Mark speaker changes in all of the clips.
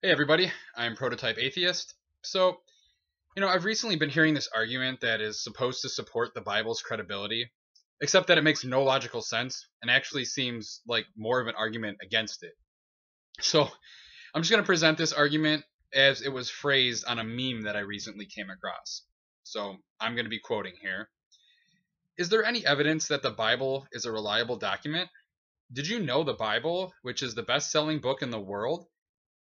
Speaker 1: Hey everybody, I'm Prototype Atheist. I've recently been hearing this argument that is supposed to support the Bible's credibility, except that it makes no logical sense and actually seems like more of an argument against it. So, I'm just going to present this argument as it was phrased on a meme that I recently came across. So, I'm going to be quoting here. Is there any evidence that the Bible is a reliable document? Did you know the Bible, which is the best-selling book in the world,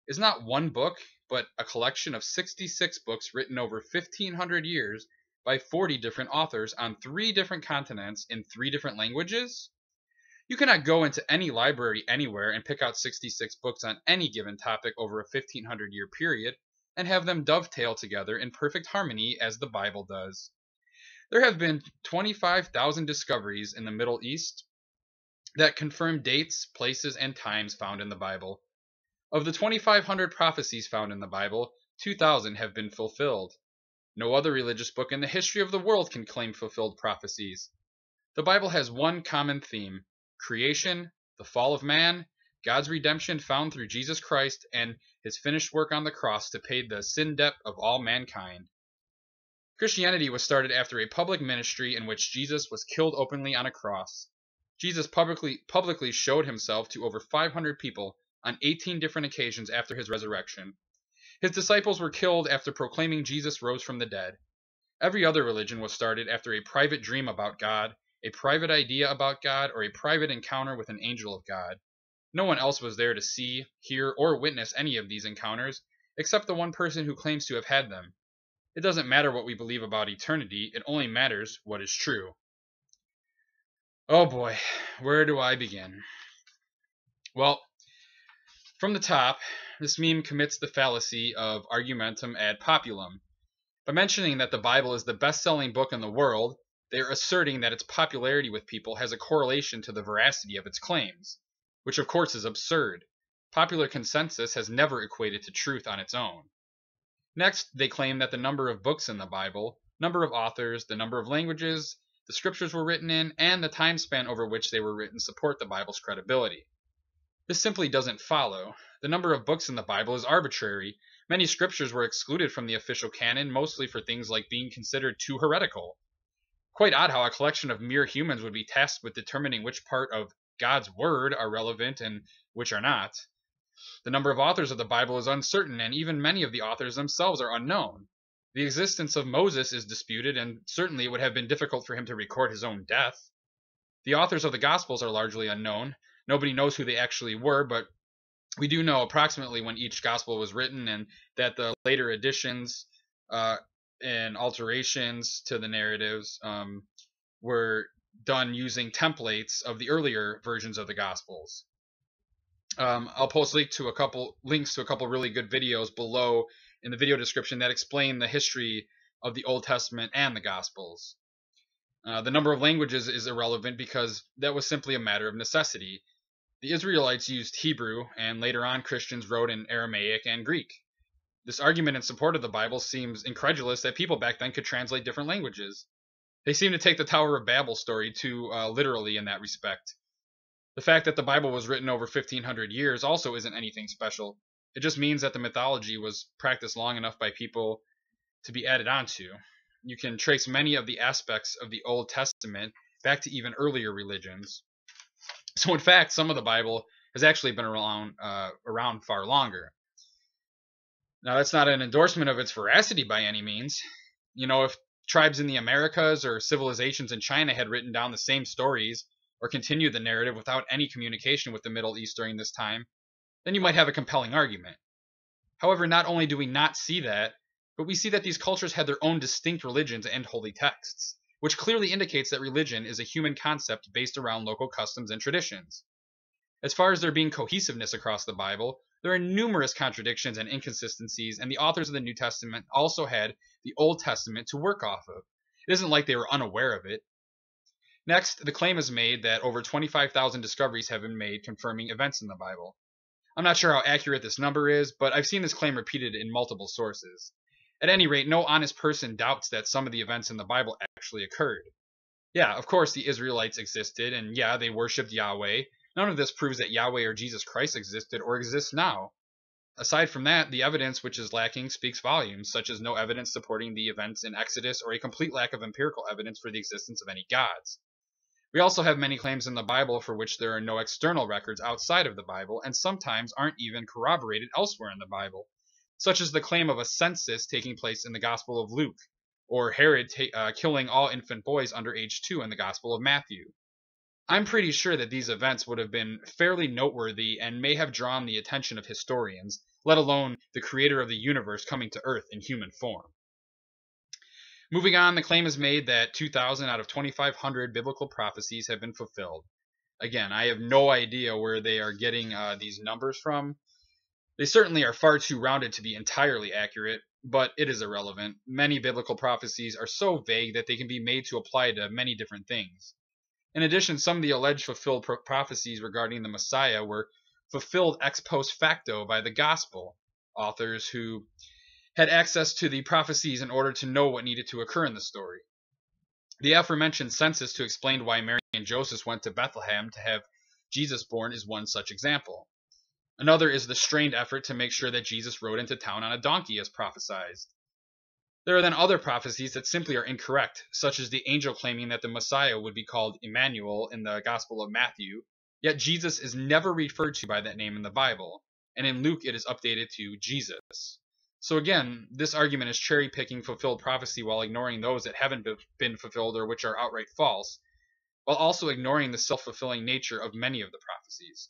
Speaker 1: is not one book, but a collection of 66 books written over 1,500 years by 40 different authors on 3 different continents in 3 different languages? You cannot go into any library anywhere and pick out 66 books on any given topic over a 1,500-year period and have them dovetail together in perfect harmony as the Bible does. There have been 25,000 discoveries in the Middle East that confirm dates, places, and times found in the Bible. Of the 2,500 prophecies found in the Bible, 2,000 have been fulfilled. No other religious book in the history of the world can claim fulfilled prophecies. The Bible has one common theme: creation, the fall of man, God's redemption found through Jesus Christ, and his finished work on the cross to pay the sin debt of all mankind. Christianity was started after a public ministry in which Jesus was killed openly on a cross. Jesus publicly showed himself to over 500 people on 18 different occasions after his resurrection. His disciples were killed after proclaiming Jesus rose from the dead. Every other religion was started after a private dream about God, a private idea about God, or a private encounter with an angel of God. No one else was there to see, hear, or witness any of these encounters, except the one person who claims to have had them. It doesn't matter what we believe about eternity, it only matters what is true. Oh boy, where do I begin? Well, from the top, this meme commits the fallacy of argumentum ad populum. By mentioning that the Bible is the best-selling book in the world, they are asserting that its popularity with people has a correlation to the veracity of its claims, which of course is absurd. Popular consensus has never equated to truth on its own. Next, they claim that the number of books in the Bible, number of authors, the number of languages the scriptures were written in, and the time span over which they were written support the Bible's credibility. This simply doesn't follow. The number of books in the Bible is arbitrary. Many scriptures were excluded from the official canon, mostly for things like being considered too heretical. Quite odd how a collection of mere humans would be tasked with determining which part of God's word are relevant and which are not. The number of authors of the Bible is uncertain, and even many of the authors themselves are unknown. The existence of Moses is disputed, and certainly it would have been difficult for him to record his own death. The authors of the Gospels are largely unknown. Nobody knows who they actually were, but we do know approximately when each gospel was written, and that the later additions and alterations to the narratives were done using templates of the earlier versions of the gospels. I'll post links to a couple really good videos below in the video description that explain the history of the Old Testament and the Gospels. The number of languages is irrelevant because that was simply a matter of necessity. The Israelites used Hebrew, and later on Christians wrote in Aramaic and Greek. This argument in support of the Bible seems incredulous that people back then could translate different languages. They seem to take the Tower of Babel story too literally in that respect. The fact that the Bible was written over 1,500 years also isn't anything special. It just means that the mythology was practiced long enough by people to be added onto. You can trace many of the aspects of the Old Testament back to even earlier religions. So in fact, some of the Bible has actually been around far longer. Now, that's not an endorsement of its veracity by any means. If tribes in the Americas or civilizations in China had written down the same stories or continued the narrative without any communication with the Middle East during this time, then you might have a compelling argument. However, not only do we not see that, but we see that these cultures had their own distinct religions and holy texts, which clearly indicates that religion is a human concept based around local customs and traditions. As far as there being cohesiveness across the Bible, there are numerous contradictions and inconsistencies, and the authors of the New Testament also had the Old Testament to work off of. It isn't like they were unaware of it. Next, the claim is made that over 25,000 discoveries have been made confirming events in the Bible. I'm not sure how accurate this number is, but I've seen this claim repeated in multiple sources. At any rate, no honest person doubts that some of the events in the Bible actually occurred. Yeah, of course the Israelites existed, and yeah, they worshipped Yahweh. None of this proves that Yahweh or Jesus Christ existed or exists now. Aside from that, the evidence which is lacking speaks volumes, such as no evidence supporting the events in Exodus or a complete lack of empirical evidence for the existence of any gods. We also have many claims in the Bible for which there are no external records outside of the Bible and sometimes aren't even corroborated elsewhere in the Bible, such as the claim of a census taking place in the Gospel of Luke, or Herod killing all infant boys under age 2 in the Gospel of Matthew. I'm pretty sure that these events would have been fairly noteworthy and may have drawn the attention of historians, let alone the creator of the universe coming to Earth in human form. Moving on, the claim is made that 2,000 out of 2,500 biblical prophecies have been fulfilled. Again, I have no idea where they are getting these numbers from. They certainly are far too rounded to be entirely accurate, but it is irrelevant. Many biblical prophecies are so vague that they can be made to apply to many different things. In addition, some of the alleged fulfilled prophecies regarding the Messiah were fulfilled ex post facto by the gospel authors who had access to the prophecies in order to know what needed to occur in the story. The aforementioned census to explain why Mary and Joseph went to Bethlehem to have Jesus born is one such example. Another is the strained effort to make sure that Jesus rode into town on a donkey as prophesied. There are then other prophecies that simply are incorrect, such as the angel claiming that the Messiah would be called Emmanuel in the Gospel of Matthew, yet Jesus is never referred to by that name in the Bible, and in Luke it is updated to Jesus. So again, this argument is cherry-picking fulfilled prophecy while ignoring those that haven't been fulfilled or which are outright false, while also ignoring the self-fulfilling nature of many of the prophecies.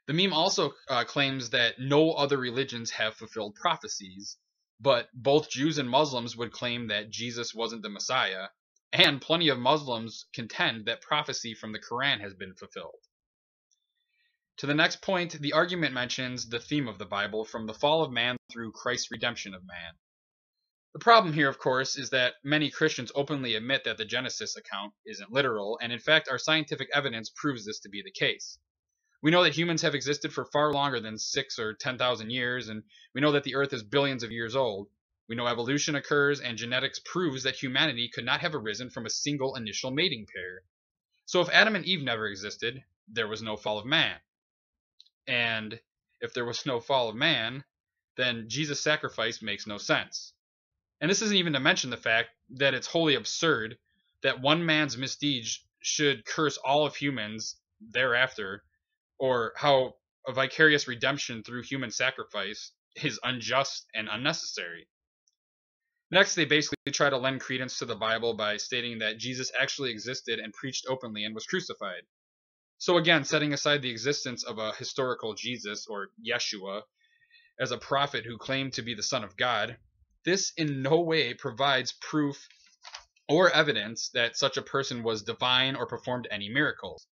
Speaker 1: The meme also claims that no other religions have fulfilled prophecies, but both Jews and Muslims would claim that Jesus wasn't the Messiah, and plenty of Muslims contend that prophecy from the Quran has been fulfilled. To the next point, the argument mentions the theme of the Bible from the fall of man through Christ's redemption of man. The problem here, of course, is that many Christians openly admit that the Genesis account isn't literal, and in fact our scientific evidence proves this to be the case. We know that humans have existed for far longer than 6 or 10,000 years, and we know that the Earth is billions of years old. We know evolution occurs, and genetics proves that humanity could not have arisen from a single initial mating pair. So if Adam and Eve never existed, there was no fall of man. And if there was no fall of man, then Jesus' sacrifice makes no sense. And this isn't even to mention the fact that it's wholly absurd that one man's misdeeds should curse all of humans thereafter, or how a vicarious redemption through human sacrifice is unjust and unnecessary. Next, they basically try to lend credence to the Bible by stating that Jesus actually existed and preached openly and was crucified. So again, setting aside the existence of a historical Jesus, or Yeshua, as a prophet who claimed to be the Son of God, this in no way provides proof or evidence that such a person was divine or performed any miracles.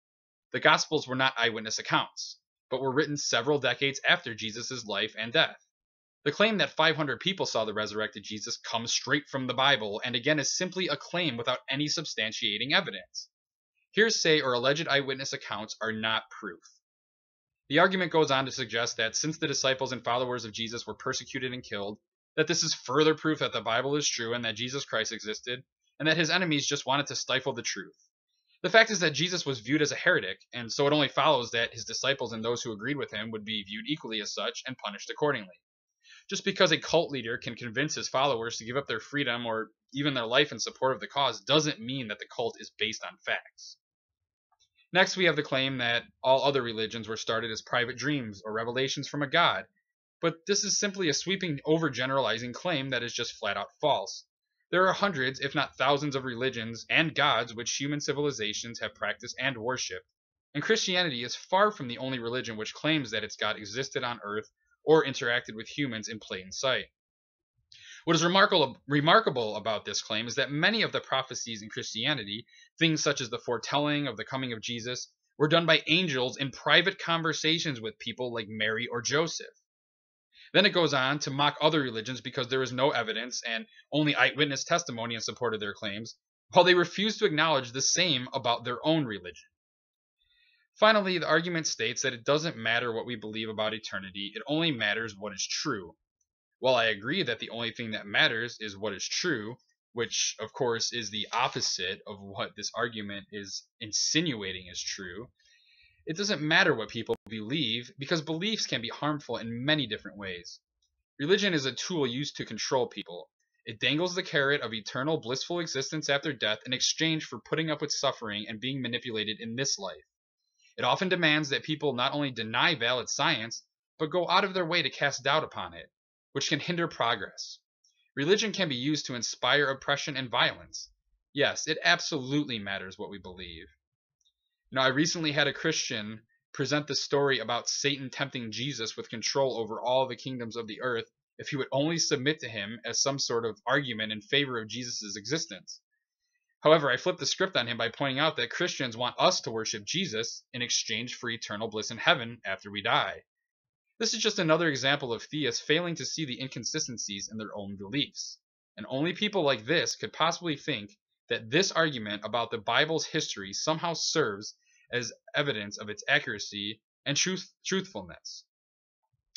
Speaker 1: The Gospels were not eyewitness accounts, but were written several decades after Jesus' life and death. The claim that 500 people saw the resurrected Jesus comes straight from the Bible, and again is simply a claim without any substantiating evidence. Hearsay or alleged eyewitness accounts are not proof. The argument goes on to suggest that since the disciples and followers of Jesus were persecuted and killed, that this is further proof that the Bible is true and that Jesus Christ existed, and that his enemies just wanted to stifle the truth. The fact is that Jesus was viewed as a heretic, and so it only follows that his disciples and those who agreed with him would be viewed equally as such and punished accordingly. Just because a cult leader can convince his followers to give up their freedom or even their life in support of the cause doesn't mean that the cult is based on facts. Next, we have the claim that all other religions were started as private dreams or revelations from a god, but this is simply a sweeping overgeneralizing claim that is just flat out false. There are hundreds, if not thousands, of religions and gods which human civilizations have practiced and worshipped, and Christianity is far from the only religion which claims that its God existed on earth or interacted with humans in plain sight. What is remarkable about this claim is that many of the prophecies in Christianity, things such as the foretelling of the coming of Jesus, were done by angels in private conversations with people like Mary or Joseph. Then it goes on to mock other religions because there is no evidence and only eyewitness testimony in support of their claims, while they refuse to acknowledge the same about their own religion. Finally, the argument states that it doesn't matter what we believe about eternity, it only matters what is true. While I agree that the only thing that matters is what is true, which of course is the opposite of what this argument is insinuating is true, It doesn't matter what people believe because beliefs can be harmful in many different ways. Religion is a tool used to control people. It dangles the carrot of eternal blissful existence after death in exchange for putting up with suffering and being manipulated in this life. It often demands that people not only deny valid science, but go out of their way to cast doubt upon it, which can hinder progress. Religion can be used to inspire oppression and violence. Yes, it absolutely matters what we believe. I recently had a Christian present the story about Satan tempting Jesus with control over all the kingdoms of the earth if he would only submit to him as some sort of argument in favor of Jesus' existence. However, I flipped the script on him by pointing out that Christians want us to worship Jesus in exchange for eternal bliss in heaven after we die. This is just another example of theists failing to see the inconsistencies in their own beliefs. And only people like this could possibly think that this argument about the Bible's history somehow serves as evidence of its accuracy and truthfulness.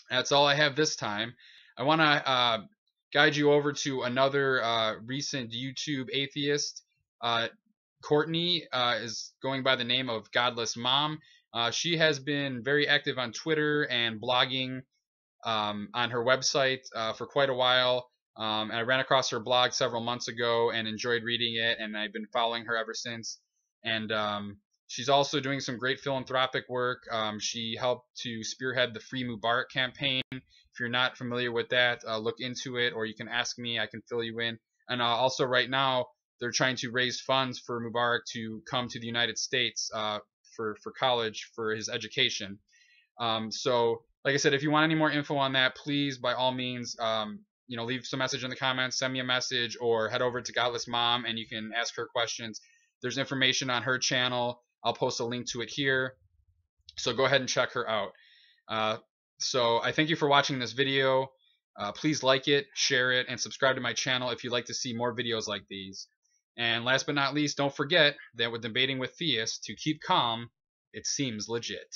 Speaker 1: That's all I have this time. I want to guide you over to another recent YouTube atheist. Courtney is going by the name of Godless Mom. She has been very active on Twitter and blogging on her website for quite a while. And I ran across her blog several months ago and enjoyed reading it, and I've been following her ever since. And she's also doing some great philanthropic work. She helped to spearhead the Free Mubarak campaign. If you're not familiar with that, look into it, or you can ask me. I can fill you in. And also right now, they're trying to raise funds for Mubarak to come to the United States for college for his education. So, like I said, if you want any more info on that, please, by all means, leave some message in the comments, send me a message, or head over to Godless Mom and you can ask her questions. There's information on her channel. I'll post a link to it here. So go ahead and check her out. So I thank you for watching this video. Please like it, share it, and subscribe to my channel if you'd like to see more videos like these. And last but not least, don't forget that with debating with theists, to keep calm, it seems legit.